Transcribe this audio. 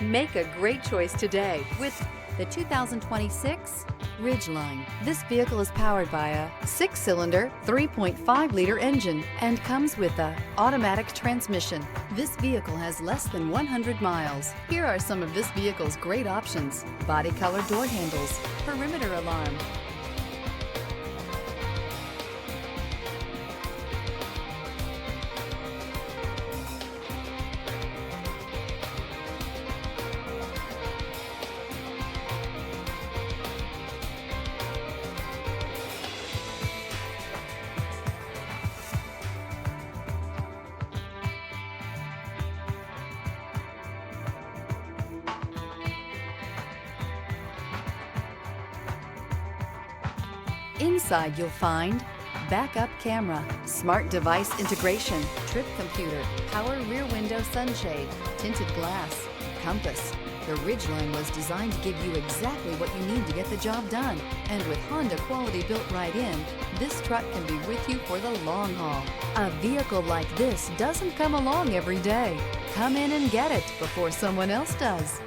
Make a great choice today with the 2026 Ridgeline. This vehicle is powered by a 6-cylinder, 3.5-liter engine and comes with a automatic transmission. This vehicle has less than 100 miles. Here are some of this vehicle's great options: body color door handles, perimeter alarm, Inside you'll find backup camera, smart device integration, trip computer, power rear window sunshade, tinted glass, compass. The Ridgeline was designed to give you exactly what you need to get the job done. And with Honda quality built right in, this truck can be with you for the long haul. A vehicle like this doesn't come along every day. Come in and get it before someone else does.